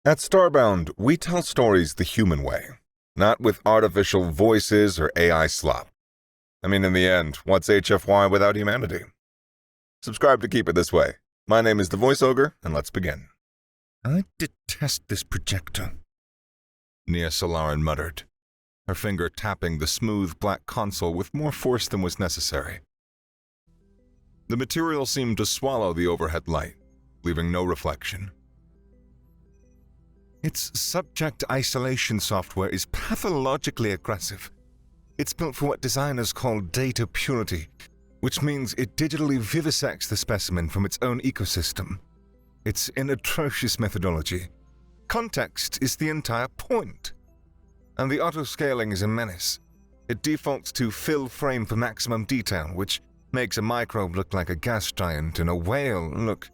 At Starbound, we tell stories the human way, not with artificial voices or AI slop. I mean, in the end, what's HFY without humanity? Subscribe to keep it this way. My name is the Voice Ogre, and let's begin. I detest this projector, Nia Solarin muttered, her finger tapping the smooth black console with more force than was necessary. The material seemed to swallow the overhead light, leaving no reflection. Its subject isolation software is pathologically aggressive. It's built for what designers call data purity, which means it digitally vivisects the specimen from its own ecosystem. It's an atrocious methodology. Context is the entire point. And the auto-scaling is a menace. It defaults to fill frame for maximum detail, which makes a microbe look like a gas giant and a whale look...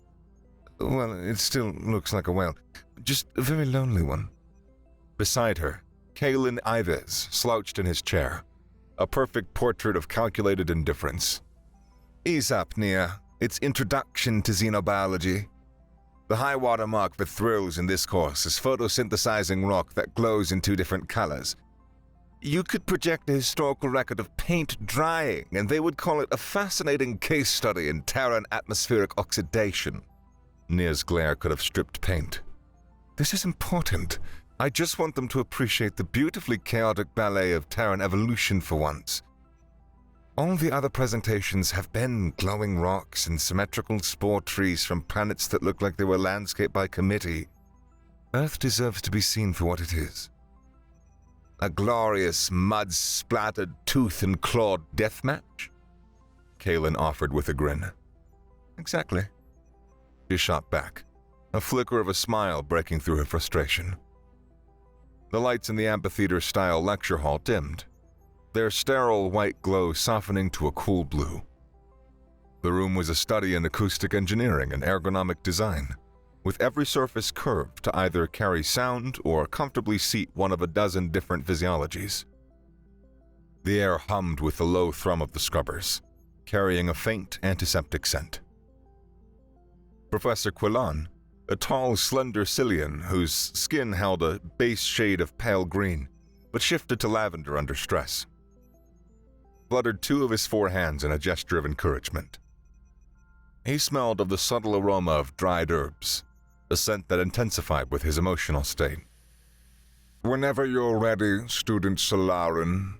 Well, it still looks like a whale, just a very lonely one. Beside her, Kalen Ives slouched in his chair, a perfect portrait of calculated indifference. Ease up, Nia. It's Introduction to Xenobiology. The high water mark for thrills in this course is photosynthesizing rock that glows in two different colors. You could project a historical record of paint drying, and they would call it a fascinating case study in Terran atmospheric oxidation. Nia's glare could have stripped paint. This is important. I just want them to appreciate the beautifully chaotic ballet of Terran evolution for once. All the other presentations have been glowing rocks and symmetrical spore trees from planets that look like they were landscaped by committee. Earth deserves to be seen for what it is. A glorious, mud-splattered, tooth and clawed deathmatch? Kalen offered with a grin. Exactly. She shot back, a flicker of a smile breaking through her frustration. The lights in the amphitheater-style lecture hall dimmed, their sterile white glow softening to a cool blue. The room was a study in acoustic engineering and ergonomic design, with every surface curved to either carry sound or comfortably seat one of a dozen different physiologies. The air hummed with the low thrum of the scrubbers, carrying a faint antiseptic scent. Professor Quillan, a tall, slender Cillian whose skin held a base shade of pale green, but shifted to lavender under stress, fluttered two of his four hands in a gesture of encouragement. He smelled of the subtle aroma of dried herbs, a scent that intensified with his emotional state. Whenever you're ready, Student Solarin.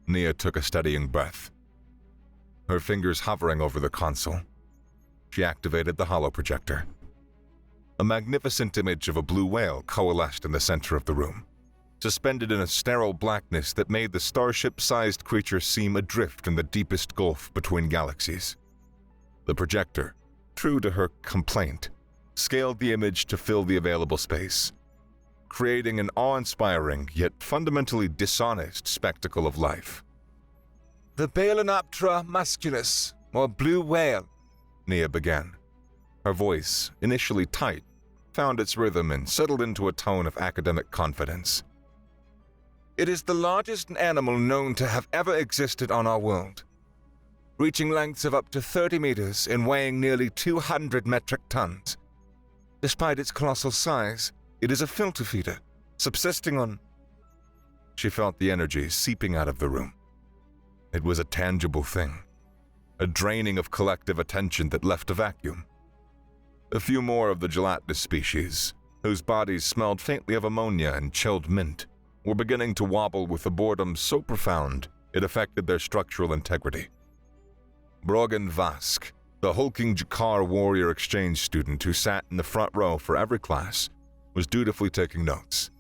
Nia took a steadying breath, her fingers hovering over the console. She activated the holoprojector. A magnificent image of a blue whale coalesced in the center of the room, suspended in a sterile blackness that made the starship-sized creature seem adrift in the deepest gulf between galaxies. The projector, true to her complaint, scaled the image to fill the available space, creating an awe-inspiring yet fundamentally dishonest spectacle of life. The Balanoptera musculus, or blue whale, Nia began. Her voice, initially tight, found its rhythm and settled into a tone of academic confidence. It is the largest animal known to have ever existed on our world, reaching lengths of up to 30 meters and weighing nearly 200 metric tons. Despite its colossal size, it is a filter feeder, subsisting on... She felt the energy seeping out of the room. It was a tangible thing, a draining of collective attention that left a vacuum. A few more of the gelatinous species, whose bodies smelled faintly of ammonia and chilled mint, were beginning to wobble with a boredom so profound it affected their structural integrity. Brogan Vask, the hulking Jakar warrior exchange student who sat in the front row for every class, was dutifully taking notes,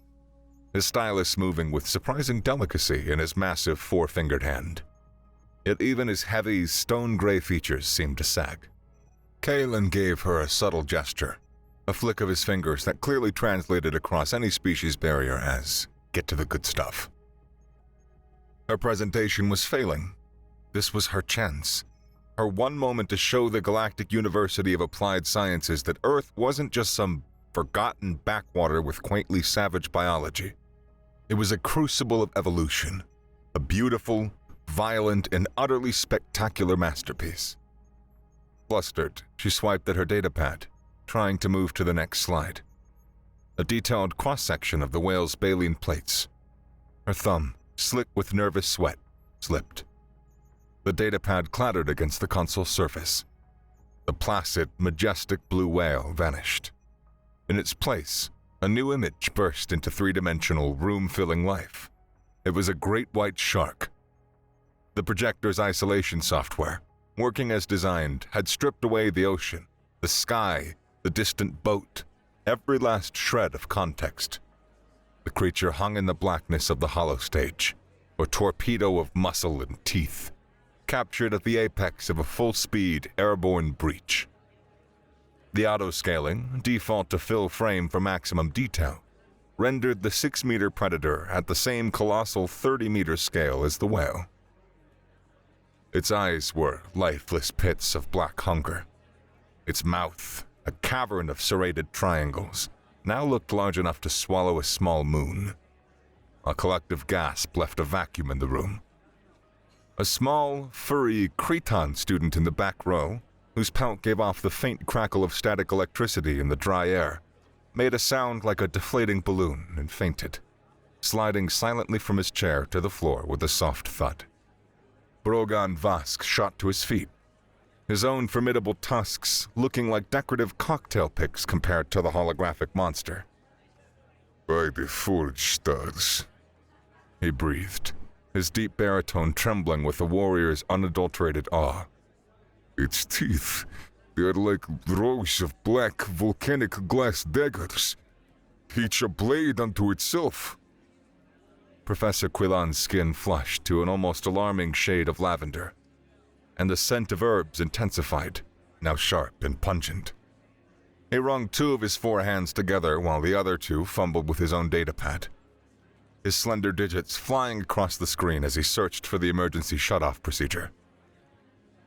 his stylus moving with surprising delicacy in his massive four-fingered hand. Yet even his heavy, stone-gray features seemed to sag. Kalen gave her a subtle gesture, a flick of his fingers that clearly translated across any species barrier as, "Get to the good stuff." Her presentation was failing. This was her chance, her one moment to show the Galactic University of Applied Sciences that Earth wasn't just some forgotten backwater with quaintly savage biology. It was a crucible of evolution, a beautiful, violent, and utterly spectacular masterpiece. Flustered, she swiped at her datapad, trying to move to the next slide. a detailed cross-section of the whale's baleen plates. Her thumb, slick with nervous sweat, slipped. The datapad clattered against the console surface. The placid, majestic blue whale vanished. In its place, a new image burst into three-dimensional, room-filling life. It was a great white shark. The projector's isolation software, working as designed, had stripped away the ocean, the sky, the distant boat, every last shred of context. The creature hung in the blackness of the hollow stage, a torpedo of muscle and teeth, captured at the apex of a full-speed airborne breach. The auto-scaling, default to fill frame for maximum detail, rendered the 6-meter predator at the same colossal 30-meter scale as the whale. Its eyes were lifeless pits of black hunger. Its mouth, a cavern of serrated triangles, now looked large enough to swallow a small moon. A collective gasp left a vacuum in the room. A small, furry Cretan student in the back row, whose pout gave off the faint crackle of static electricity in the dry air, made a sound like a deflating balloon and fainted, sliding silently from his chair to the floor with a soft thud. Brogan Vask shot to his feet, his own formidable tusks looking like decorative cocktail picks compared to the holographic monster. "By the forged stars," he breathed, his deep baritone trembling with the warrior's unadulterated awe. "Its teeth, they are like rows of black volcanic glass daggers, each a blade unto itself." Professor Quillan's skin flushed to an almost alarming shade of lavender, and the scent of herbs intensified, now sharp and pungent. He wrung two of his four hands together while the other two fumbled with his own datapad, his slender digits flying across the screen as he searched for the emergency shut-off procedure.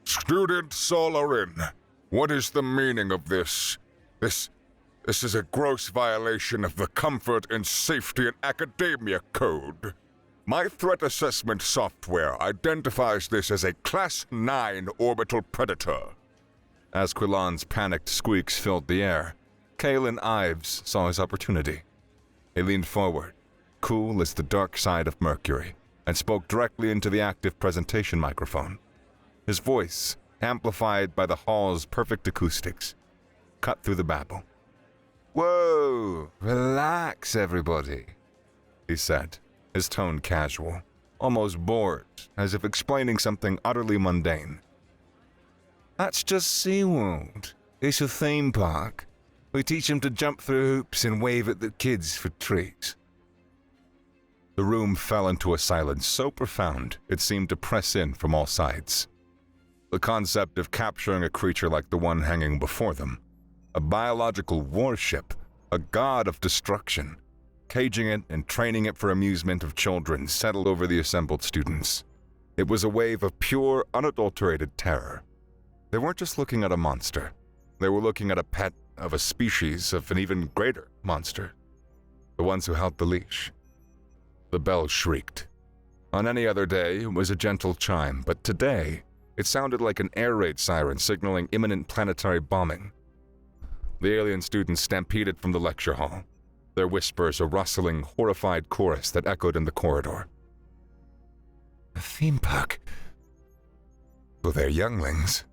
"Student Solarin, what is the meaning of this? This is a gross violation of the Comfort and Safety in Academia Code. My threat assessment software identifies this as a Class 9 orbital predator." As Quillan's panicked squeaks filled the air, Kalen Ives saw his opportunity. He leaned forward, cool as the dark side of Mercury, and spoke directly into the active presentation microphone. His voice, amplified by the hall's perfect acoustics, cut through the babble. "Whoa, relax, everybody," he said, his tone casual, almost bored, as if explaining something utterly mundane. "That's just SeaWorld. It's a theme park. We teach them to jump through hoops and wave at the kids for treats." The room fell into a silence so profound it seemed to press in from all sides. The concept of capturing a creature like the one hanging before them, a biological warship, a god of destruction, caging it and training it for amusement of children, settled over the assembled students. It was a wave of pure, unadulterated terror. They weren't just looking at a monster. They were looking at a pet of a species of an even greater monster. The ones who held the leash. The bell shrieked. On any other day, it was a gentle chime, but today, it sounded like an air raid siren signaling imminent planetary bombing. The alien students stampeded from the lecture hall, their whispers a rustling, horrified chorus that echoed in the corridor. "A theme park? Well, they're younglings."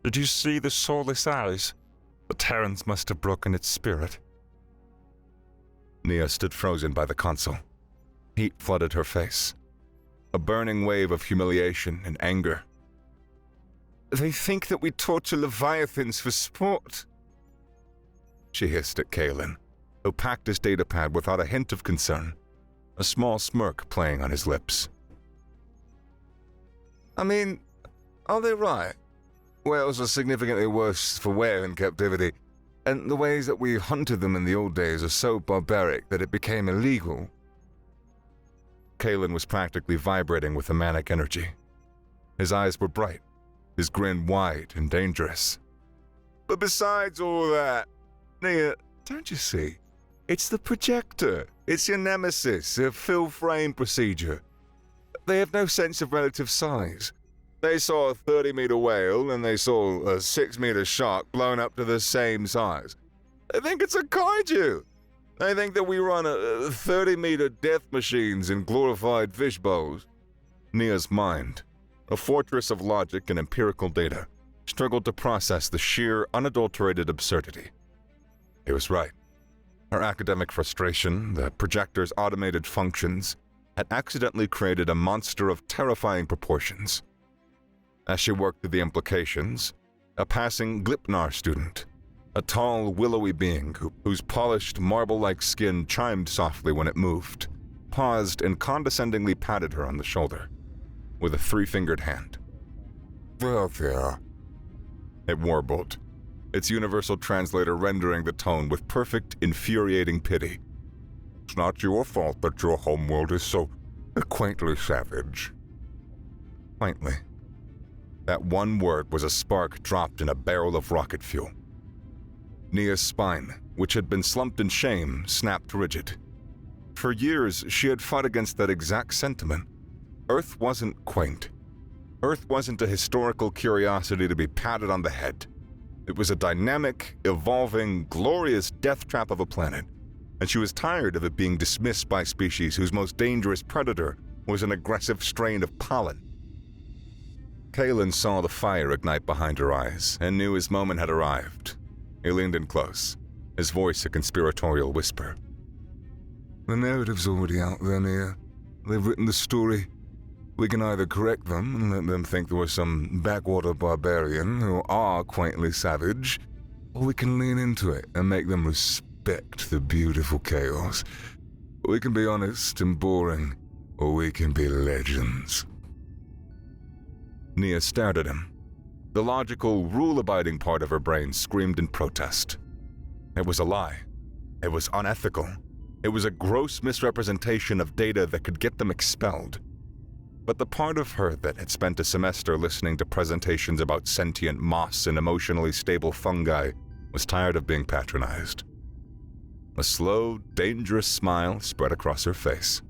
"Did you see the soulless eyes? The Terrans must have broken its spirit." Nia stood frozen by the console. Heat flooded her face, a burning wave of humiliation and anger. "They think that we torture leviathans for sport," she hissed at Kalen, who packed his datapad without a hint of concern, a small smirk playing on his lips. "I mean, are they right? Whales are significantly worse for wear in captivity, and the ways that we hunted them in the old days are so barbaric that it became illegal." Kalen was practically vibrating with a manic energy. His eyes were bright, his grin wide and dangerous. "But besides all that, Nia, don't you see? It's the projector. It's your nemesis, a fill-frame procedure. They have no sense of relative size. They saw a 30-meter whale and they saw a 6-meter shark blown up to the same size. They think it's a kaiju. They think that we run 30-meter death machines in glorified fish bowls. Nia's mind, a fortress of logic and empirical data, struggled to process the sheer, unadulterated absurdity. He was right. Her academic frustration, the projector's automated functions, had accidentally created a monster of terrifying proportions. As she worked through the implications, a passing Glipnar student, a tall, willowy being whose polished, marble-like skin chimed softly when it moved, paused and condescendingly patted her on the shoulder with a three-fingered hand. There. It warbled, its universal translator rendering the tone with perfect, infuriating pity. It's not your fault that your homeworld is so quaintly savage. Quaintly. That one word was a spark dropped in a barrel of rocket fuel. Nia's spine, which had been slumped in shame, snapped rigid. For years, she had fought against that exact sentiment. Earth wasn't quaint. Earth wasn't a historical curiosity to be patted on the head. It was a dynamic, evolving, glorious death trap of a planet, and she was tired of it being dismissed by species whose most dangerous predator was an aggressive strain of pollen. Kalen saw the fire ignite behind her eyes and knew his moment had arrived. He leaned in close, his voice a conspiratorial whisper. The narrative's already out there, Nia. They've written the story. We can either correct them and let them think there was some backwater barbarian who are quaintly savage, or we can lean into it and make them respect the beautiful chaos. We can be honest and boring, or we can be legends. Nia stared at him. The logical, rule-abiding part of her brain screamed in protest. It was a lie. It was unethical. It was a gross misrepresentation of data that could get them expelled. But the part of her that had spent a semester listening to presentations about sentient moss and emotionally stable fungi was tired of being patronized. A slow, dangerous smile spread across her face.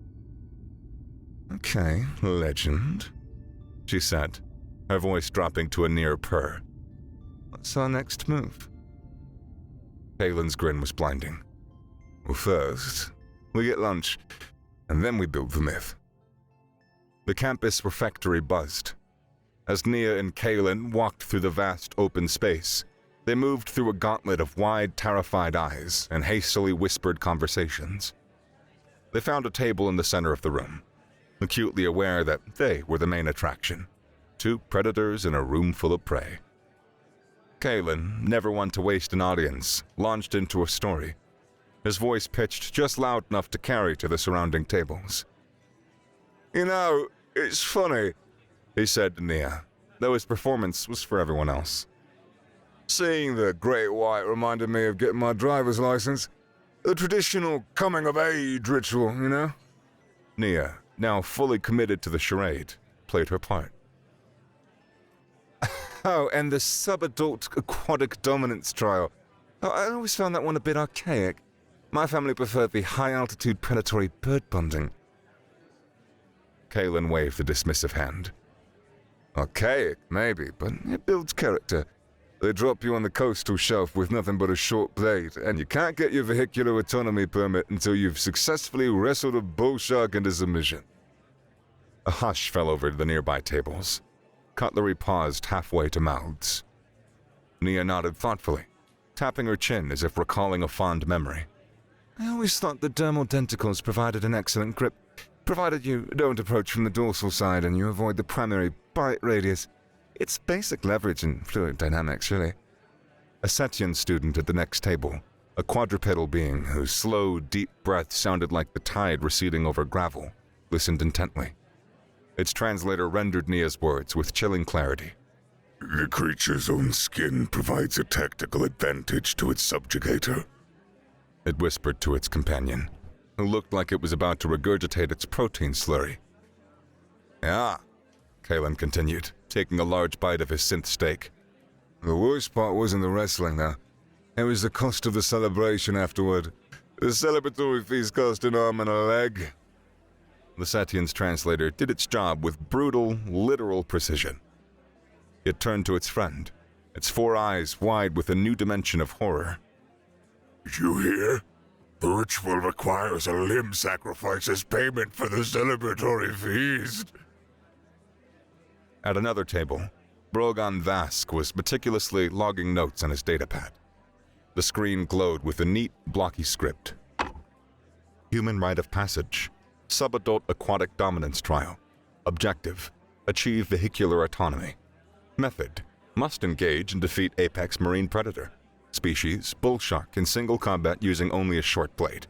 Okay, legend, she said, her voice dropping to a near purr. What's our next move? Kalen's grin was blinding. Well, first, we get lunch, and then we build the myth. The campus refectory buzzed. As Nia and Kalen walked through the vast open space, they moved through a gauntlet of wide, terrified eyes and hastily whispered conversations. They found a table in the center of the room, acutely aware that they were the main attraction. Two predators in a room full of prey. Kalen, never one to waste an audience, launched into a story, his voice pitched just loud enough to carry to the surrounding tables. You know, it's funny, he said to Nia, though his performance was for everyone else. Seeing the Great White reminded me of getting my driver's license. The traditional coming-of-age ritual, you know? Nia, now fully committed to the charade, played her part. Oh, and the subadult aquatic dominance trial. Oh, I always found that one a bit archaic. My family preferred the high-altitude predatory bird bonding. Kalen waved a dismissive hand. Archaic, maybe, but it builds character. They drop you on the coastal shelf with nothing but a short blade, and you can't get your vehicular autonomy permit until you've successfully wrestled a bull shark into submission. A hush fell over the nearby tables. Cutlery paused halfway to mouths. Nia nodded thoughtfully, tapping her chin as if recalling a fond memory. I always thought the dermal denticles provided an excellent grip, provided you don't approach from the dorsal side and you avoid the primary bite radius. It's basic leverage in fluid dynamics, really. A Setian student at the next table, a quadrupedal being whose slow, deep breath sounded like the tide receding over gravel, listened intently. Its translator rendered Nia's words with chilling clarity. The creature's own skin provides a tactical advantage to its subjugator, it whispered to its companion, who looked like it was about to regurgitate its protein slurry. Yeah, Kalen continued, taking a large bite of his synth steak. The worst part wasn't the wrestling, though. It was the cost of the celebration afterward. The celebratory feast cost an arm and a leg. The Setian's translator did its job with brutal, literal precision. It turned to its friend, its four eyes wide with a new dimension of horror. Did you hear? The ritual requires a limb sacrifice as payment for the celebratory feast. At another table, Brogan Vask was meticulously logging notes on his datapad. The screen glowed with a neat, blocky script. Human rite of passage. Subadult aquatic dominance trial. Objective: achieve vehicular autonomy. Method: must engage and defeat apex marine predator. Species: bull shark in single combat using only a short blade.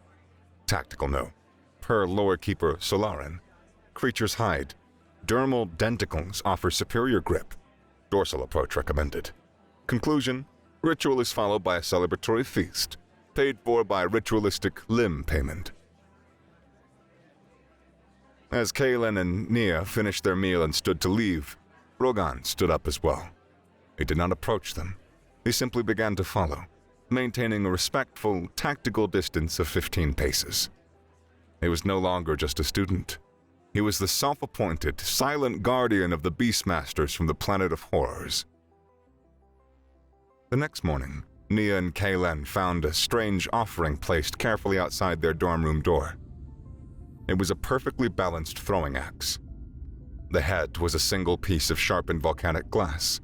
Tactical note: per lore keeper Solarin. Creature's hide. Dermal denticles offer superior grip. Dorsal approach recommended. Conclusion: ritual is followed by a celebratory feast, paid for by ritualistic limb payment. As Kalen and Nia finished their meal and stood to leave, Brogan stood up as well. He did not approach them. He simply began to follow, maintaining a respectful, tactical distance of 15 paces. He was no longer just a student. He was the self-appointed, silent guardian of the Beastmasters from the Planet of Horrors. The next morning, Nia and Kalen found a strange offering placed carefully outside their dorm room door. It was a perfectly balanced throwing axe. The head was a single piece of sharpened volcanic glass,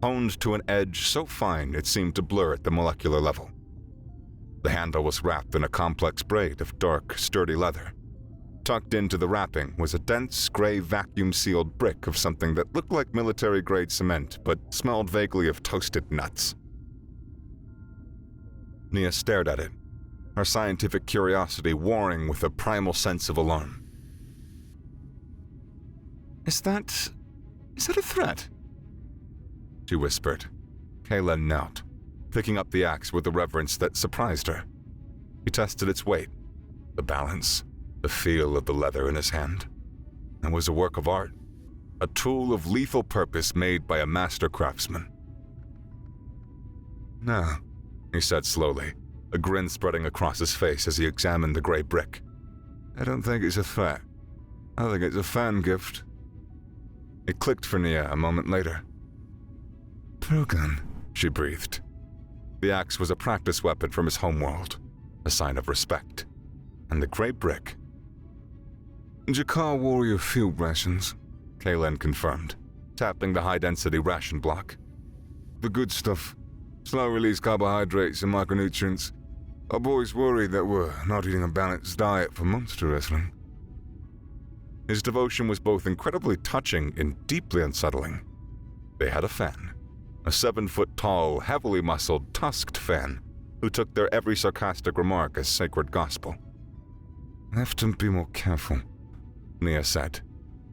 honed to an edge so fine it seemed to blur at the molecular level. The handle was wrapped in a complex braid of dark, sturdy leather. Tucked into the wrapping was a dense, gray, vacuum-sealed brick of something that looked like military-grade cement but smelled vaguely of toasted nuts. Nia stared at it, her scientific curiosity warring with a primal sense of alarm. Is that a threat?" she whispered. Kalen knelt, picking up the axe with a reverence that surprised her. He tested its weight, the balance, the feel of the leather in his hand. It was a work of art, a tool of lethal purpose made by a master craftsman. "No," he said slowly, a grin spreading across his face as he examined the gray brick. "I don't think it's a threat. I think it's a fan gift." It clicked for Nia a moment later. "Brogan," she breathed. The axe was a practice weapon from his homeworld, a sign of respect. And the gray brick. "Jakar warrior field rations," Kalen confirmed, tapping the high-density ration block. "The good stuff. Slow-release carbohydrates and micronutrients. Our boys worried that we're not eating a balanced diet for monster wrestling." His devotion was both incredibly touching and deeply unsettling. They had a fan, a 7-foot-tall, heavily muscled, tusked fan, who took their every sarcastic remark as sacred gospel. "I have to be more careful," Nia said,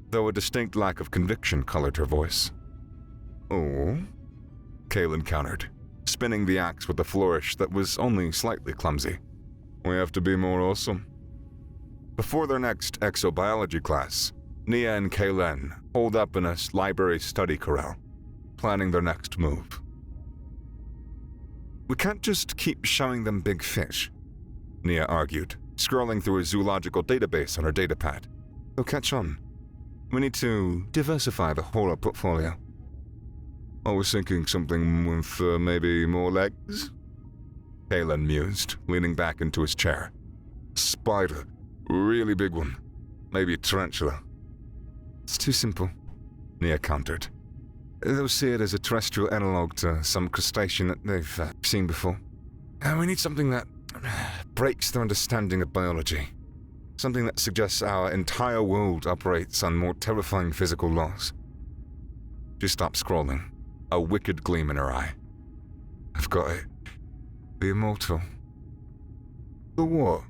though a distinct lack of conviction colored her voice. "Oh?" Kalen countered, spinning the axe with a flourish that was only slightly clumsy. "We have to be more awesome." Before their next exobiology class, Nia and Kalen holed up in a library study corral, planning their next move. "We can't just keep showing them big fish," Nia argued, scrolling through a zoological database on her datapad. "They'll catch on. We need to diversify the horror portfolio." "I was thinking something with maybe more legs?" Kalen mused, leaning back into his chair. "Spider. Really big one. Maybe a tarantula." "It's too simple," Nia countered. "They'll see it as a terrestrial analog to some crustacean that they've seen before. We need something that breaks their understanding of biology. Something that suggests our entire world operates on more terrifying physical laws." She stopped scrolling, a wicked gleam in her eye. "I've got it. The immortal." "The what?"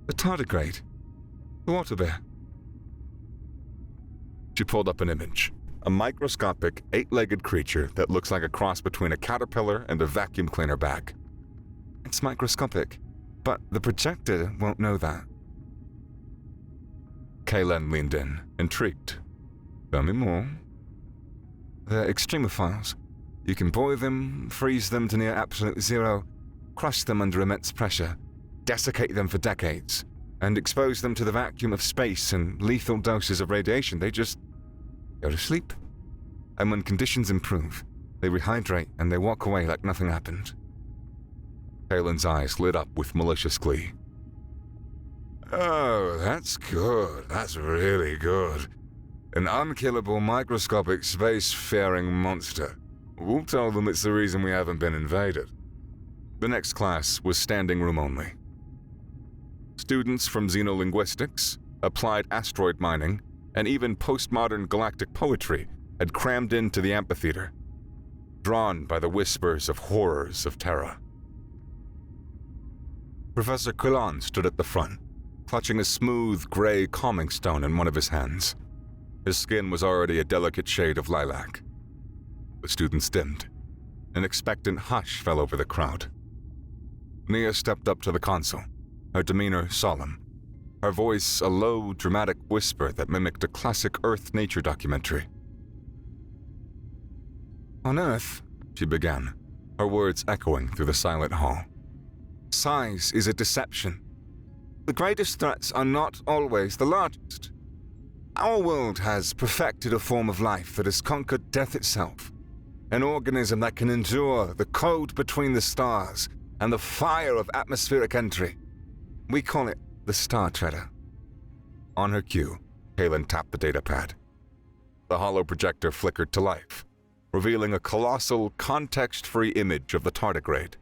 "The tardigrade. The water bear." She pulled up an image, a microscopic, 8-legged creature that looks like a cross between a caterpillar and a vacuum cleaner bag. "It's microscopic, but the projector won't know that." Kalen leaned in, intrigued. "Tell me more." "They're extremophiles. You can boil them, freeze them to near absolute zero, crush them under immense pressure, desiccate them for decades, and expose them to the vacuum of space and lethal doses of radiation. They just go to sleep. And when conditions improve, they rehydrate and they walk away like nothing happened." Palin's eyes lit up with malicious glee. Oh, that's good. That's really good. An unkillable microscopic spacefaring monster. We'll tell them it's the reason we haven't been invaded. The next class was standing room only. Students from xenolinguistics, applied asteroid mining, and even postmodern galactic poetry had crammed into the amphitheater, drawn by the whispers of horrors of Terra. Professor Quillan stood at the front, clutching a smooth gray calming stone in one of his hands. His skin was already a delicate shade of lilac. The students dimmed. An expectant hush fell over the crowd. Nia stepped up to the console, her demeanor solemn, her voice a low, dramatic whisper that mimicked a classic Earth-nature documentary. On Earth, she began, her words echoing through the silent hall. Size is a deception. The greatest threats are not always the largest. Our world has perfected a form of life that has conquered death itself, an organism that can endure the cold between the stars and the fire of atmospheric entry. We call it the Star Treader. On her cue, Palin tapped the datapad. The hollow projector flickered to life, revealing a colossal, context-free image of the tardigrade.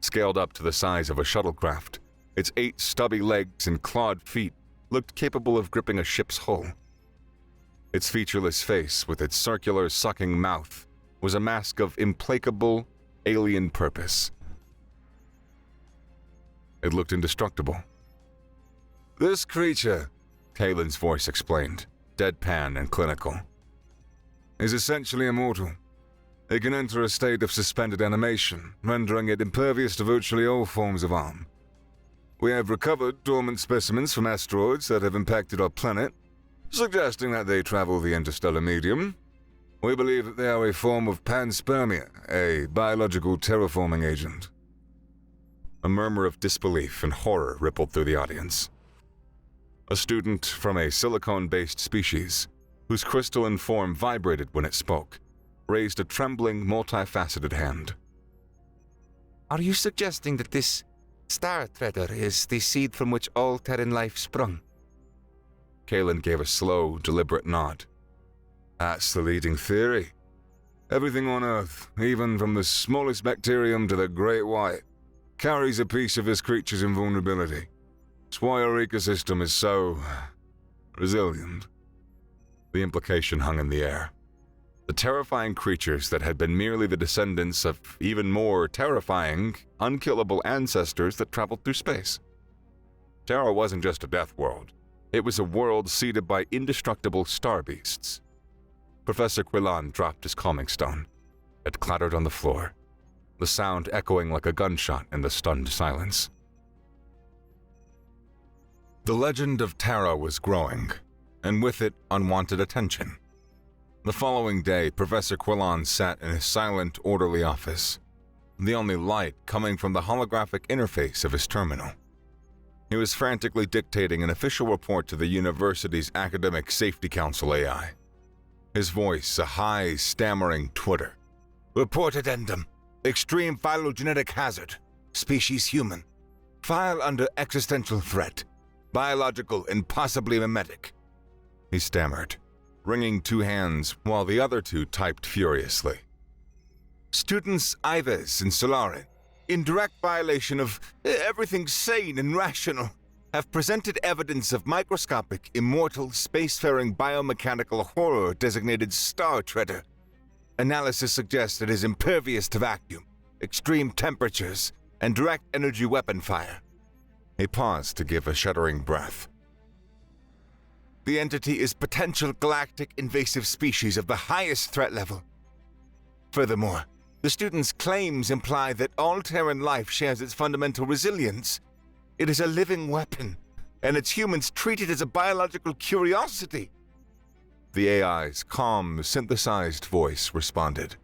Scaled up to the size of a shuttlecraft, its 8 stubby legs and clawed feet looked capable of gripping a ship's hull. Its featureless face, with its circular, sucking mouth, was a mask of implacable, alien purpose. It looked indestructible. This creature, Kalen's voice explained, deadpan and clinical, is essentially immortal. It can enter a state of suspended animation, rendering it impervious to virtually all forms of harm. We have recovered dormant specimens from asteroids that have impacted our planet, suggesting that they travel the interstellar medium. We believe that they are a form of panspermia, a biological terraforming agent. A murmur of disbelief and horror rippled through the audience. A student from a silicone-based species, whose crystalline form vibrated when it spoke, raised a trembling, multifaceted hand. Are you suggesting that this Star Treader is the seed from which all Terran life sprung? Kalen gave a slow, deliberate nod. That's the leading theory. Everything on Earth, even from the smallest bacterium to the Great White, carries a piece of this creature's invulnerability. It's why our ecosystem is so resilient. The implication hung in the air. The terrifying creatures that had been merely the descendants of even more terrifying, unkillable ancestors that traveled through space. Terra wasn't just a death world. It was a world seeded by indestructible star beasts. Professor Quillan dropped his calming stone. It clattered on the floor, the sound echoing like a gunshot in the stunned silence. The legend of Terra was growing, and with it, unwanted attention. The following day, Professor Quillan sat in his silent, orderly office, the only light coming from the holographic interface of his terminal. He was frantically dictating an official report to the university's Academic Safety Council AI. His voice a high, stammering twitter. Report addendum. Extreme phylogenetic hazard. Species human. File under existential threat. Biological and possibly mimetic. He stammered, wringing 2 hands while the other 2 typed furiously. Students Ives and Solarin, in direct violation of everything sane and rational, have presented evidence of microscopic, immortal, spacefaring biomechanical horror designated Star Treader. Analysis suggests it is impervious to vacuum, extreme temperatures, and direct energy weapon fire. He paused to give a shuddering breath. The entity is potential galactic invasive species of the highest threat level. Furthermore, the student's claims imply that all Terran life shares its fundamental resilience. It is a living weapon, and its humans treat it as a biological curiosity. The AI's calm, synthesized voice responded.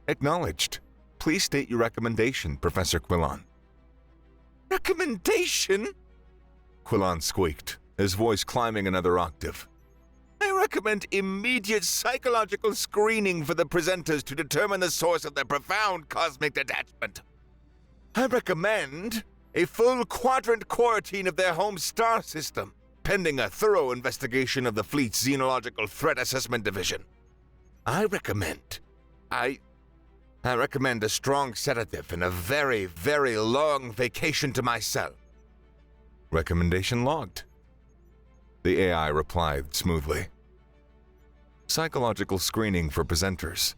Acknowledged. Please state your recommendation, Professor Quillan. Recommendation? Quillan squeaked, his voice climbing another octave. I recommend immediate psychological screening for the presenters to determine the source of their profound cosmic detachment. I recommend a full quadrant quarantine of their home star system, pending a thorough investigation of the fleet's Xenological Threat Assessment Division. I recommend a strong sedative and a very, very long vacation to my cell. Recommendation logged. The AI replied smoothly. Psychological screening for presenters.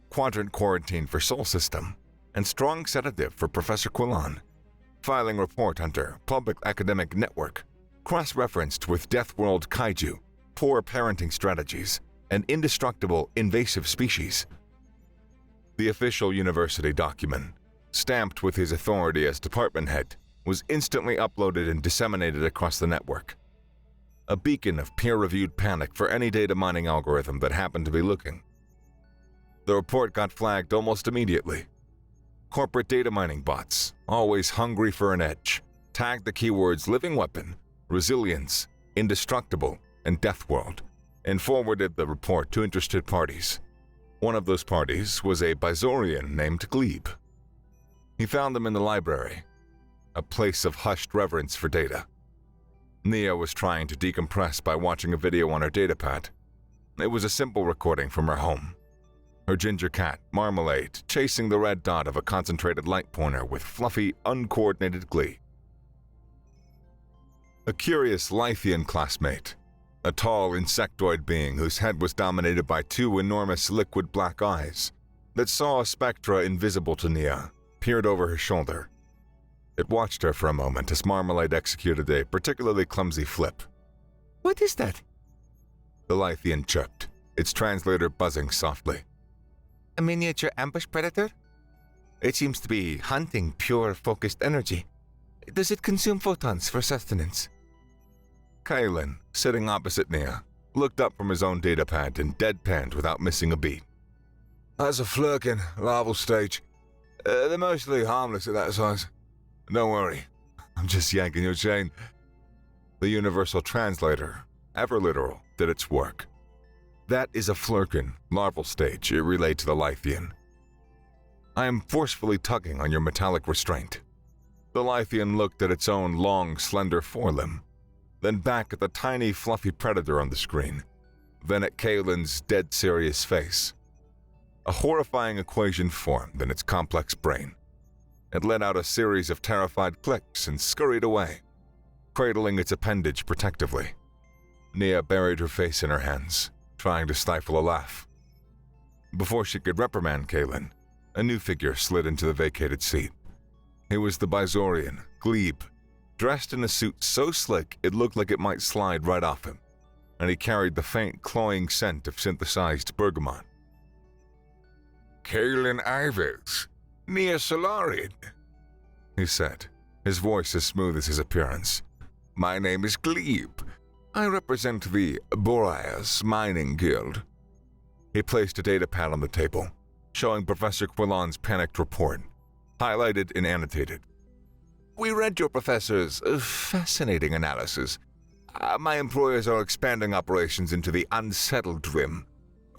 Quadrant quarantine for Sol System, and strong sedative for Professor Quillan. Filing report under Public Academic Network, cross-referenced with Death World Kaiju, poor parenting strategies, and indestructible invasive species. The official university document, stamped with his authority as department head, was instantly uploaded and disseminated across the network. A beacon of peer-reviewed panic for any data mining algorithm that happened to be looking. The report got flagged almost immediately. Corporate data mining bots, always hungry for an edge, tagged the keywords living weapon, resilience, indestructible, and death world, and forwarded the report to interested parties. One of those parties was a Bizorian named Glebe. He found them in the library, a place of hushed reverence for data. Nia was trying to decompress by watching a video on her datapad. It was a simple recording from her home. Her ginger cat, Marmalade, chasing the red dot of a concentrated light pointer with fluffy, uncoordinated glee. A curious Lythian classmate, a tall insectoid being whose head was dominated by two enormous liquid black eyes that saw a spectra invisible to Nia, peered over her shoulder. It watched her for a moment as Marmalade executed a particularly clumsy flip. "What is that?" The Lythian chirped, its translator buzzing softly. "A miniature ambush predator? It seems to be hunting pure focused energy. Does it consume photons for sustenance?" Kaelin, sitting opposite Nia, looked up from his own datapad and deadpanned without missing a beat. "That's a flirking, larval stage. They're mostly harmless at that size. Don't worry, I'm just yanking your chain." The universal translator, ever literal, did its work. "That is a flirkin, larval stage," it relayed to the Lythian. "I am forcefully tugging on your metallic restraint." The Lythian looked at its own long, slender forelimb, then back at the tiny, fluffy predator on the screen, then at Kaelin's dead serious face. A horrifying equation formed in its complex brain. It let out a series of terrified clicks and scurried away, cradling its appendage protectively. Nia buried her face in her hands, trying to stifle a laugh. Before she could reprimand Kaelin, a new figure slid into the vacated seat. It was the Bizorian, Glebe, dressed in a suit so slick it looked like it might slide right off him, and he carried the faint, cloying scent of synthesized bergamot. "Kaelin Ives, Nia Solarian," he said, his voice as smooth as his appearance. "My name is Glebe. I represent the Boreas Mining Guild." He placed a datapad on the table, showing Professor Quillan's panicked report, highlighted and annotated. "We read your professor's fascinating analysis. My employers are expanding operations into the unsettled rim.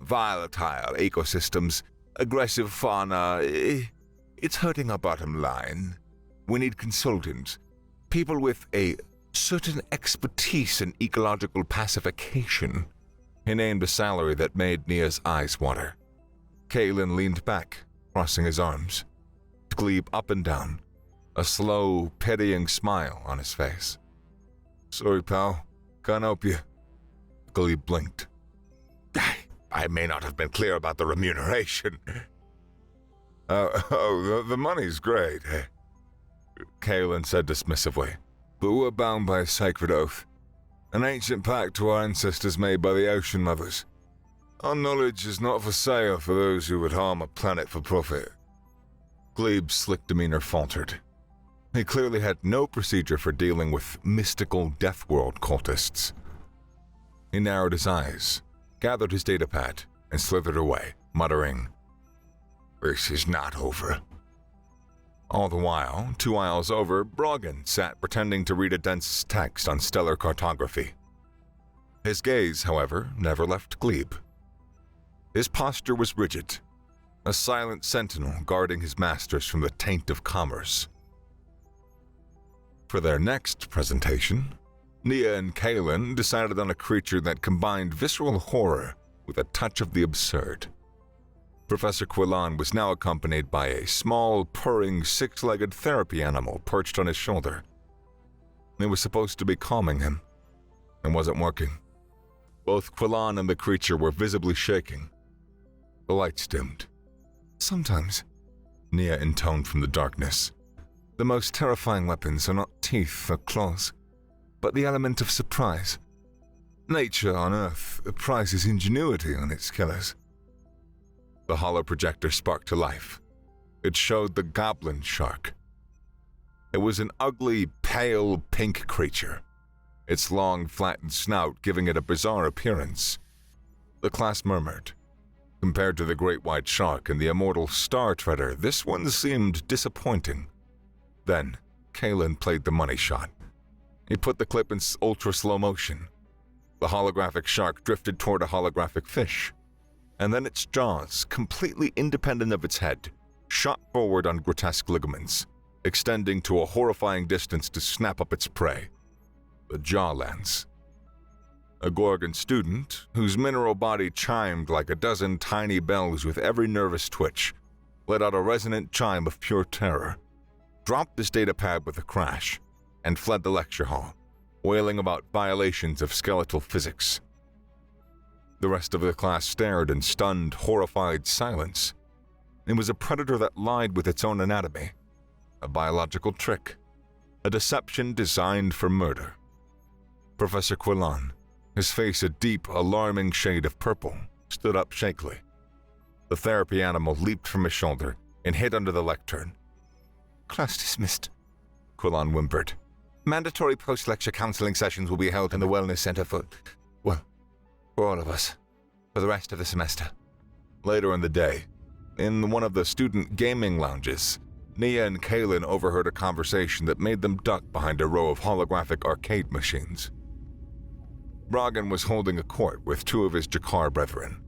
Volatile ecosystems, aggressive fauna. It's hurting our bottom line. We need consultants, people with a certain expertise in ecological pacification." He named a salary that made Nia's eyes water. Kaelin leaned back, crossing his arms. Glebe up and down, a slow, pitying smile on his face. "Sorry, pal. Can't help you." Glebe blinked. I may not have been clear about the remuneration." The money's great," Kaelin said dismissively. "But we're bound by a sacred oath, an ancient pact to our ancestors made by the Ocean Mothers. Our knowledge is not for sale for those who would harm a planet for profit." Glebe's slick demeanor faltered. He clearly had no procedure for dealing with mystical Death World cultists. He narrowed his eyes, gathered his datapad, and slithered away, muttering, "This is not over." All the while, 2 aisles over, Brogan sat pretending to read a dense text on stellar cartography. His gaze, however, never left Glebe. His posture was rigid, a silent sentinel guarding his masters from the taint of commerce. For their next presentation, Nia and Kalen decided on a creature that combined visceral horror with a touch of the absurd. Professor Quillan was now accompanied by a small, purring, six-legged therapy animal perched on his shoulder. It was supposed to be calming him, and wasn't working. Both Quillan and the creature were visibly shaking. The lights dimmed. "Sometimes," Nia intoned from the darkness, "the most terrifying weapons are not teeth or claws, but the element of surprise. Nature on Earth prizes ingenuity on its killers." The hollow projector sparked to life. It showed the goblin shark. It was an ugly, pale pink creature, its long, flattened snout giving it a bizarre appearance. The class murmured. Compared to the great white shark and the immortal Star Treader, this one seemed disappointing. Then, Kalen played the money shot. He put the clip in ultra-slow motion. The holographic shark drifted toward a holographic fish, and then its jaws, completely independent of its head, shot forward on grotesque ligaments, extending to a horrifying distance to snap up its prey, the jaw lance. A Gorgon student, whose mineral body chimed like a dozen tiny bells with every nervous twitch, let out a resonant chime of pure terror, dropped his datapad with a crash, and fled the lecture hall, wailing about violations of skeletal physics. The rest of the class stared in stunned, horrified silence. It was a predator that lied with its own anatomy, a biological trick, a deception designed for murder. Professor Quillan, his face a deep, alarming shade of purple, stood up shakily. The therapy animal leaped from his shoulder and hid under the lectern. "Class dismissed," Quillan whimpered. "Mandatory post-lecture counseling sessions will be held in the Wellness Center for all of us, for the rest of the semester." Later in the day, in one of the student gaming lounges, Nia and Kalen overheard a conversation that made them duck behind a row of holographic arcade machines. Bragan was holding a court with two of his Jakar brethren.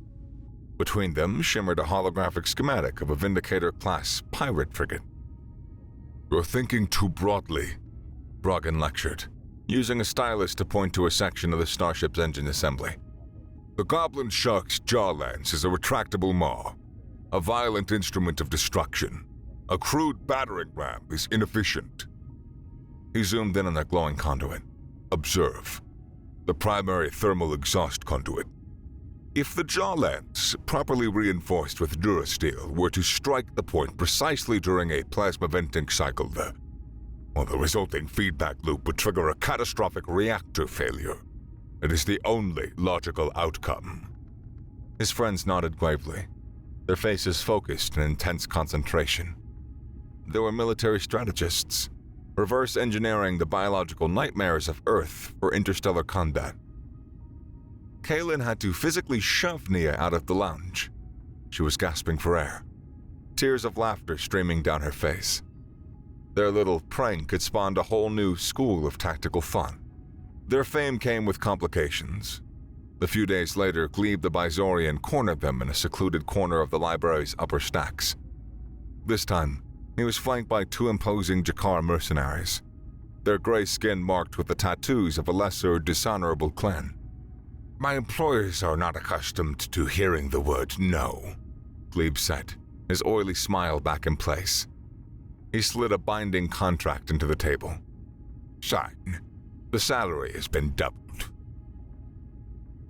Between them shimmered a holographic schematic of a Vindicator-class pirate frigate. "You're thinking too broadly," Bragan lectured, using a stylus to point to a section of the starship's engine assembly. "The goblin shark's jaw lance is a retractable maw, a violent instrument of destruction. A crude battering ram is inefficient." He zoomed in on the glowing conduit. "Observe. The primary thermal exhaust conduit. If the jaw lance, properly reinforced with durasteel, were to strike the point precisely during a plasma venting cycle, the resulting feedback loop would trigger a catastrophic reactor failure. It is the only logical outcome." His friends nodded gravely, their faces focused in intense concentration. They were military strategists, reverse engineering the biological nightmares of Earth for interstellar combat. Kalen had to physically shove Nia out of the lounge. She was gasping for air, tears of laughter streaming down her face. Their little prank had spawned a whole new school of tactical fun. Their fame came with complications. A few days later, Glebe the Bizorian cornered them in a secluded corner of the library's upper stacks. This time, he was flanked by two imposing Jakar mercenaries, their gray skin marked with the tattoos of a lesser, dishonorable clan. "My employers are not accustomed to hearing the word no," Glebe said, his oily smile back in place. He slid a binding contract into the table. "Sign. The salary has been doubled."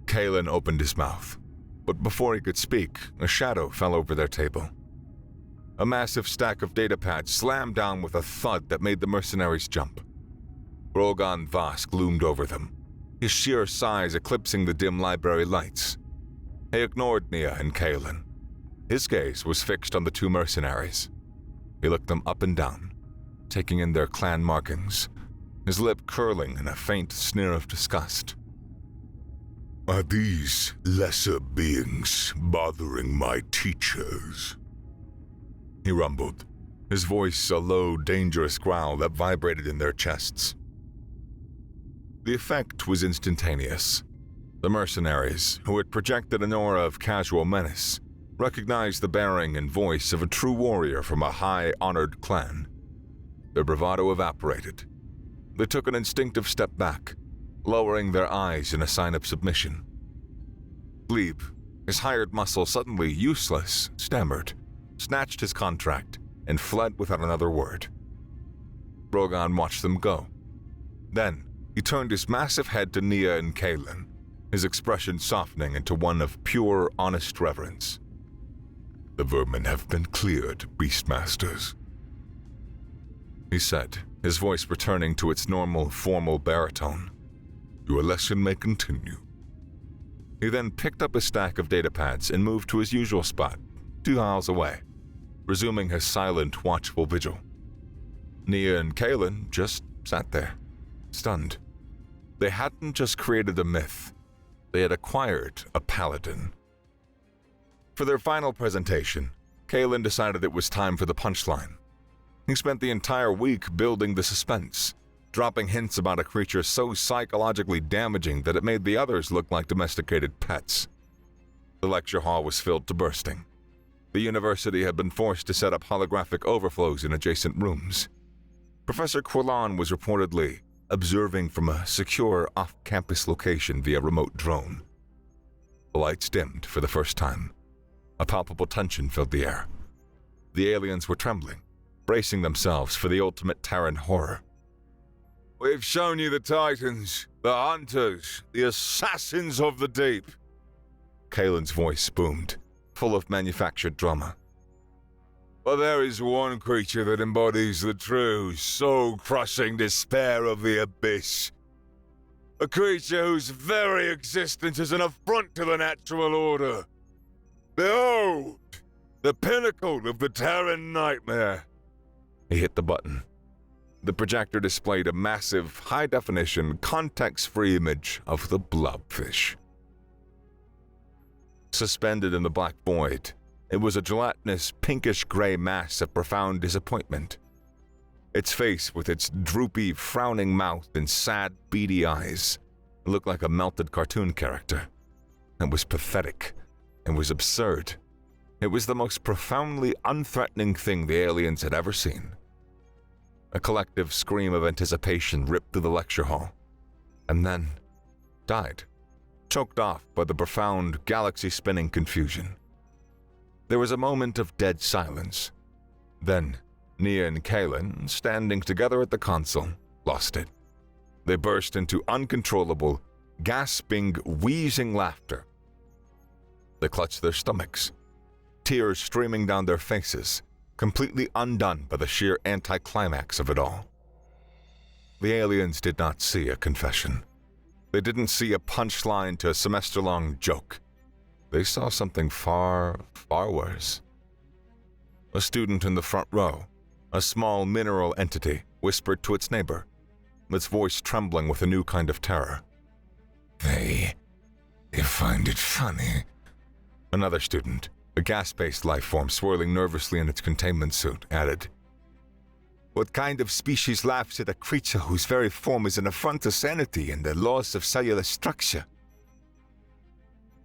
Kalen opened his mouth, but before he could speak, a shadow fell over their table. A massive stack of datapads slammed down with a thud that made the mercenaries jump. Rogan Vask loomed over them, his sheer size eclipsing the dim library lights. He ignored Nia and Kalen. His gaze was fixed on the two mercenaries. He looked them up and down, taking in their clan markings, his lip curling in a faint sneer of disgust. "Are these lesser beings bothering my teachers?" he rumbled, his voice a low, dangerous growl that vibrated in their chests. The effect was instantaneous. The mercenaries, who had projected an aura of casual menace, recognized the bearing and voice of a true warrior from a high-honored clan. Their bravado evaporated. They took an instinctive step back, lowering their eyes in a sign of submission. Glebe, his hired muscle suddenly useless, stammered, snatched his contract, and fled without another word. Brogan watched them go. Then, he turned his massive head to Nia and Kaelin, his expression softening into one of pure, honest reverence. "The vermin have been cleared, Beastmasters," he said, his voice returning to its normal, formal baritone. "Your lesson may continue." He then picked up a stack of datapads and moved to his usual spot, 2 aisles away, resuming his silent, watchful vigil. Nia and Kaelin just sat there, stunned. They hadn't just created a myth, they had acquired a paladin. For their final presentation, Kaelin decided it was time for the punchline. He spent the entire week building the suspense, dropping hints about a creature so psychologically damaging that it made the others look like domesticated pets. The lecture hall was filled to bursting. The university had been forced to set up holographic overflows in adjacent rooms. Professor Quillan was reportedly observing from a secure off-campus location via remote drone. The lights dimmed for the first time. A palpable tension filled the air. The aliens were trembling, bracing themselves for the ultimate Terran horror. "We've shown you the Titans, the Hunters, the Assassins of the Deep." Kaelin's voice boomed, full of manufactured drama. "But there is one creature that embodies the true, soul-crushing despair of the abyss. A creature whose very existence is an affront to the natural order. Behold, the pinnacle of the Terran nightmare." He hit the button. The projector displayed a massive, high-definition, context-free image of the blobfish. Suspended in the black void, it was a gelatinous, pinkish-gray mass of profound disappointment. Its face, with its droopy, frowning mouth and sad, beady eyes, looked like a melted cartoon character. It was pathetic. It was absurd. It was the most profoundly unthreatening thing the aliens had ever seen. A collective scream of anticipation ripped through the lecture hall, and then died, choked off by the profound, galaxy-spinning confusion. There was a moment of dead silence. Then, Nia and Kaelin, standing together at the console, lost it. They burst into uncontrollable, gasping, wheezing laughter. They clutched their stomachs, tears streaming down their faces, completely undone by the sheer anticlimax of it all. The aliens did not see a confession. They didn't see a punchline to a semester-long joke. They saw something far, far worse. A student in the front row, a small mineral entity, whispered to its neighbor, its voice trembling with a new kind of terror. They find it funny." Another student, a gas-based life form swirling nervously in its containment suit, added, "What kind of species laughs at a creature whose very form is an affront to sanity and the laws of cellular structure?"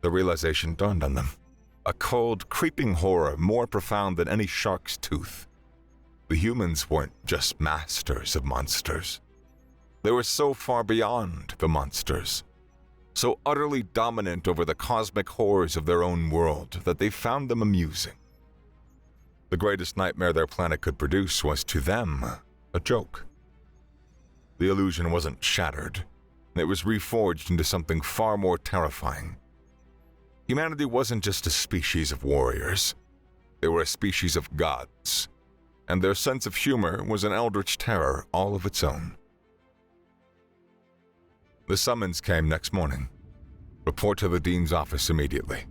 The realization dawned on them. A cold, creeping horror more profound than any shark's tooth. The humans weren't just masters of monsters. They were so far beyond the monsters, so utterly dominant over the cosmic horrors of their own world that they found them amusing. The greatest nightmare their planet could produce was, to them, a joke. The illusion wasn't shattered. It was reforged into something far more terrifying. Humanity wasn't just a species of warriors. They were a species of gods, and their sense of humor was an eldritch terror all of its own. The summons came next morning. Report to the dean's office immediately.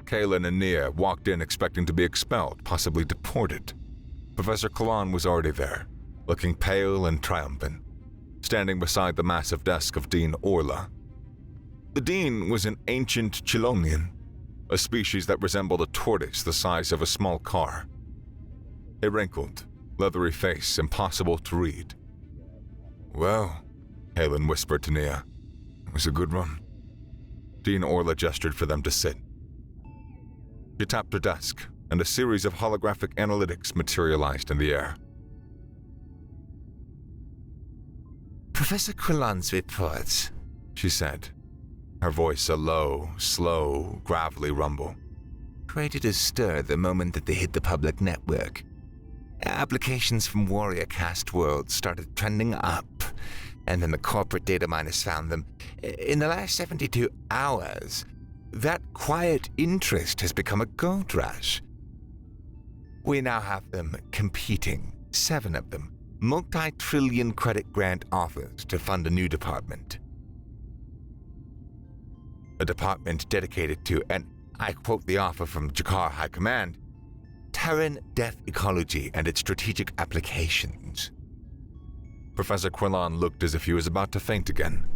Kaelin and Nia walked in expecting to be expelled, possibly deported. Professor Kalan was already there, looking pale and triumphant, standing beside the massive desk of Dean Orla. The dean was an ancient Chilonian, a species that resembled a tortoise the size of a small car. A wrinkled, leathery face, impossible to read. "Well," Kaelin whispered to Nia, "it was a good run." Dean Orla gestured for them to sit. She tapped her desk, and a series of holographic analytics materialized in the air. Professor Quillan's reports, she said, her voice a low, slow, gravelly rumble. Created a stir the moment that they hit the public network. Applications from Warrior Cast World started trending up, and then the corporate data miners found them. In the last 72 hours, that quiet interest has become a gold rush. We now have them competing, 7 of them, multi-trillion credit grant offers to fund a new department. A department dedicated to, and I quote the offer from Jakar High Command, Terran death ecology and its strategic applications. Professor Quillan looked as if he was about to faint again.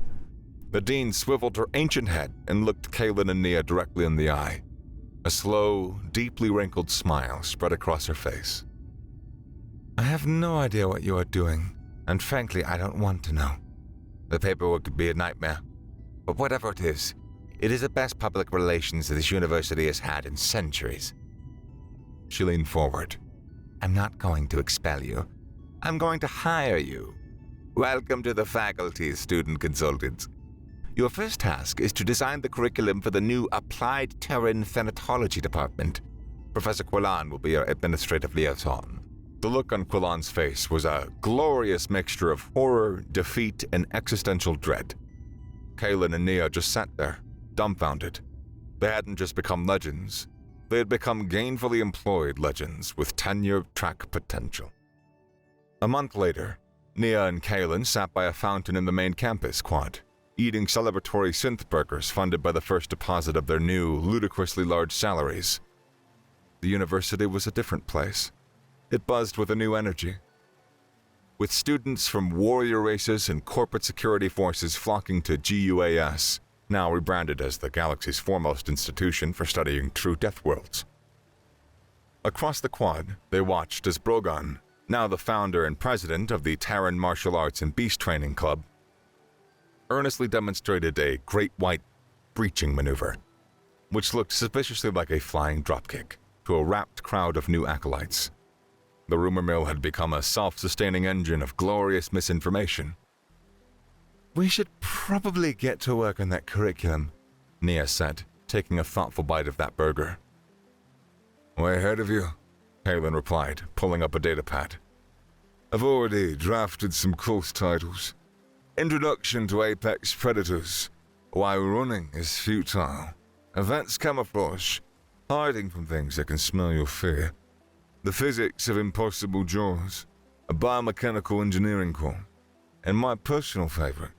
The Dean swiveled her ancient head and looked Kaelin and Nia directly in the eye. A slow, deeply wrinkled smile spread across her face. I have no idea what you are doing, and frankly, I don't want to know. The paperwork could be a nightmare, but whatever it is the best public relations that this university has had in centuries. She leaned forward. I'm not going to expel you. I'm going to hire you. Welcome to the faculty, student consultants. Your first task is to design the curriculum for the new Applied Terran Thanatology Department. Professor Quillan will be your administrative liaison. The look on Quillan's face was a glorious mixture of horror, defeat, and existential dread. Kaelin and Nia just sat there, dumbfounded. They hadn't just become legends. They had become gainfully employed legends with tenure-track potential. A month later, Nia and Kaelin sat by a fountain in the main campus quad, eating celebratory synth burgers funded by the first deposit of their new, ludicrously large salaries. The university was a different place. It buzzed with a new energy. With students from warrior races and corporate security forces flocking to GUAS, now rebranded as the galaxy's foremost institution for studying true death worlds. Across the quad, they watched as Brogan, now the founder and president of the Terran Martial Arts and Beast Training Club, earnestly demonstrated a great white breaching maneuver, which looked suspiciously like a flying dropkick to a rapt crowd of new acolytes. The rumor mill had become a self-sustaining engine of glorious misinformation. We should probably get to work on that curriculum, Nia said, taking a thoughtful bite of that burger. Way ahead of you, Kaelin replied, pulling up a datapad. I've already drafted some course titles. Introduction to Apex Predators. Why running is futile. Advanced camouflage. Hiding from things that can smell your fear. The physics of impossible jaws. A biomechanical engineering core. And my personal favorite,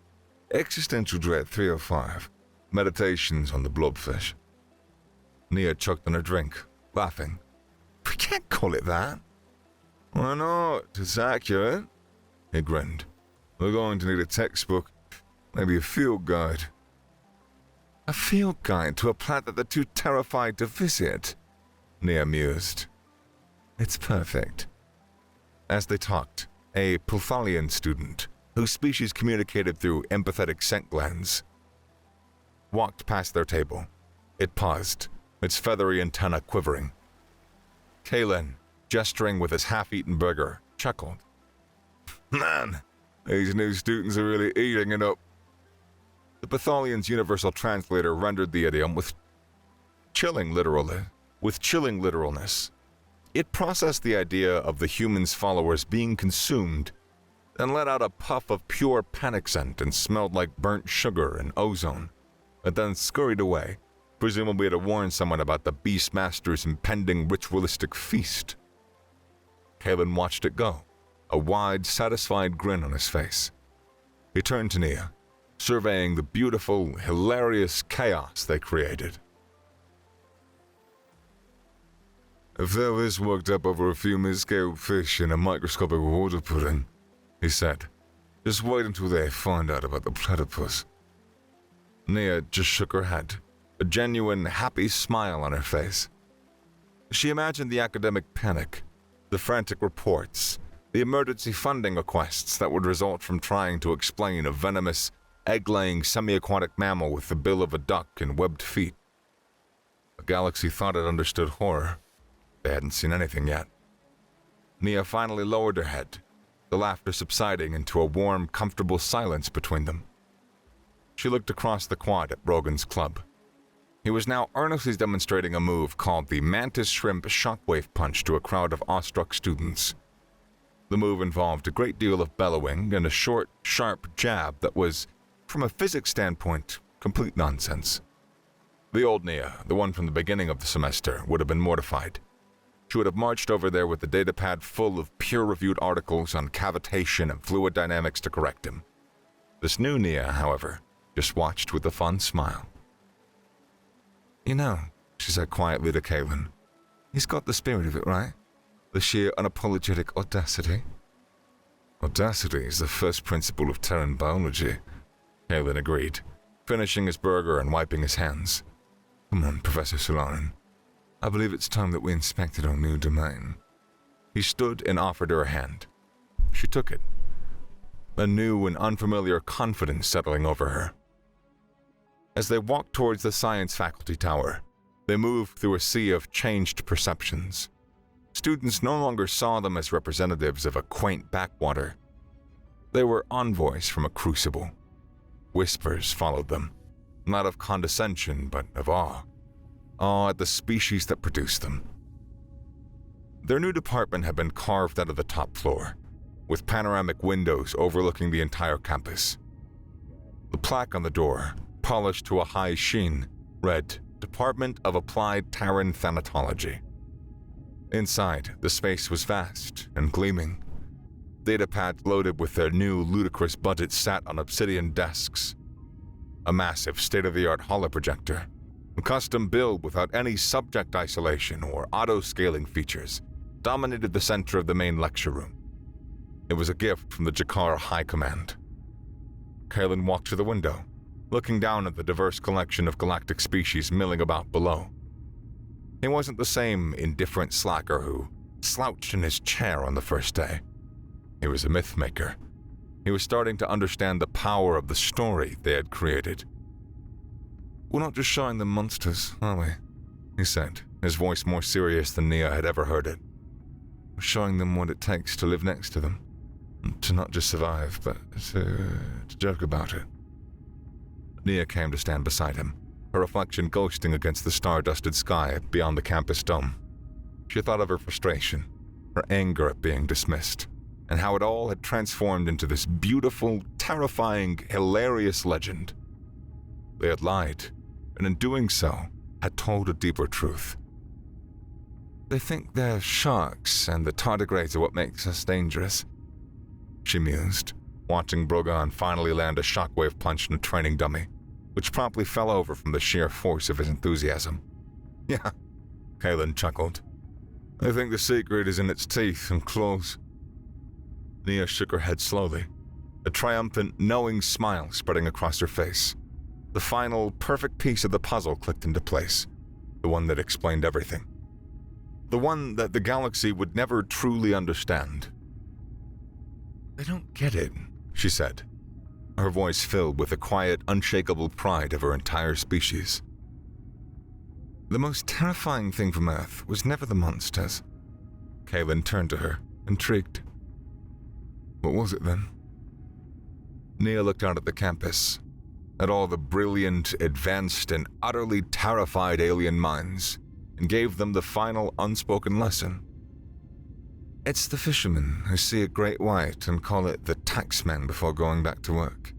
Existential Dread 305. Meditations on the blobfish. Nia chucked on her drink, laughing. We can't call it that. Why not? It's accurate. He grinned. We're going to need a textbook, maybe a field guide. A field guide to a planet they're too terrified to visit, Nia mused. It's perfect. As they talked, a Pulthalian student, whose species communicated through empathetic scent glands, walked past their table. It paused, its feathery antenna quivering. Kaelin, gesturing with his half-eaten burger, chuckled. Man, these new students are really eating it up. The Pulthalian's universal translator rendered the idiom with chilling literalness. It processed the idea of the human's followers being consumed, then let out a puff of pure panic scent and smelled like burnt sugar and ozone, and then scurried away, presumably to warn someone about the Beastmaster's impending ritualistic feast. Kaelin watched it go, a wide, satisfied grin on his face. He turned to Nia, surveying the beautiful, hilarious chaos they created. If they're this worked up over a few mid-scale fish and a microscopic water pudding, he said, just wait until they find out about the platypus. Nia just shook her head, a genuine, happy smile on her face. She imagined the academic panic, the frantic reports, the emergency funding requests that would result from trying to explain a venomous, egg-laying semi-aquatic mammal with the bill of a duck and webbed feet. The galaxy thought it understood horror. They hadn't seen anything yet. Nia finally lowered her head, the laughter subsiding into a warm, comfortable silence between them. She looked across the quad at Brogan's club. He was now earnestly demonstrating a move called the Mantis Shrimp Shockwave Punch to a crowd of awestruck students. The move involved a great deal of bellowing and a short, sharp jab that was, from a physics standpoint, complete nonsense. The old Nia, the one from the beginning of the semester, would have been mortified. She would have marched over there with the datapad full of peer-reviewed articles on cavitation and fluid dynamics to correct him. This new Nia, however, just watched with a fun smile. "You know," she said quietly to Kaelin, "he's got the spirit of it, right? The sheer unapologetic audacity." "Audacity is the first principle of Terran biology," Kaelin agreed, finishing his burger and wiping his hands. "Come on, Professor Solarin. I believe it's time that we inspected our new domain." He stood and offered her a hand. She took it, a new and unfamiliar confidence settling over her. As they walked towards the science faculty tower, they moved through a sea of changed perceptions. Students no longer saw them as representatives of a quaint backwater. They were envoys from a crucible. Whispers followed them, not of condescension, but of awe. Awe at the species that produced them. Their new department had been carved out of the top floor, with panoramic windows overlooking the entire campus. The plaque on the door, polished to a high sheen, read, "Department of Applied Terran Thanatology." Inside, the space was vast and gleaming. Datapads loaded with their new ludicrous budget sat on obsidian desks. A massive state-of-the-art holoprojector, a custom build without any subject isolation or auto-scaling features, dominated the center of the main lecture room. It was a gift from the Jakar High Command. Kaelin walked to the window, looking down at the diverse collection of galactic species milling about below. He wasn't the same indifferent slacker who slouched in his chair on the first day. He was a myth maker. He was starting to understand the power of the story they had created. "We're not just showing them monsters, are we?" he said, his voice more serious than Nia had ever heard it. "We're showing them what it takes to live next to them. To not just survive, but to joke about it." Nia came to stand beside him, her reflection ghosting against the star-dusted sky beyond the campus dome. She thought of her frustration, her anger at being dismissed, and how it all had transformed into this beautiful, terrifying, hilarious legend. They had lied, and in doing so, had told a deeper truth. "They think they're sharks, and the tardigrades are what makes us dangerous," she mused, watching Brogan finally land a shockwave punch in a training dummy, which promptly fell over from the sheer force of his enthusiasm. "Yeah," Kaelin chuckled. "I think the secret is in its teeth and claws." Nia shook her head slowly, a triumphant, knowing smile spreading across her face. The final, perfect piece of the puzzle clicked into place, the one that explained everything. The one that the galaxy would never truly understand. "I don't get it," she said, her voice filled with the quiet, unshakable pride of her entire species. "The most terrifying thing from Earth was never the monsters." Kaelin turned to her, intrigued. "What was it then?" Nia looked out at the campus, at all the brilliant, advanced, and utterly terrified alien minds, and gave them the final unspoken lesson. "It's the fishermen who see a great white and call it the taxman before going back to work.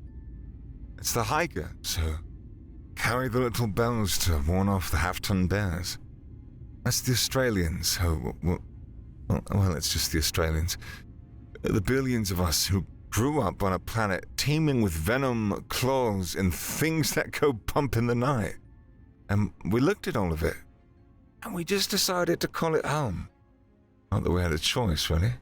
It's the hikers who carry the little bells to warn off the half-ton bears. That's the Australians who, well, it's just the Australians. The billions of us who grew up on a planet teeming with venom, claws, and things that go bump in the night. And we looked at all of it, and we just decided to call it home. Not that we had a choice, really.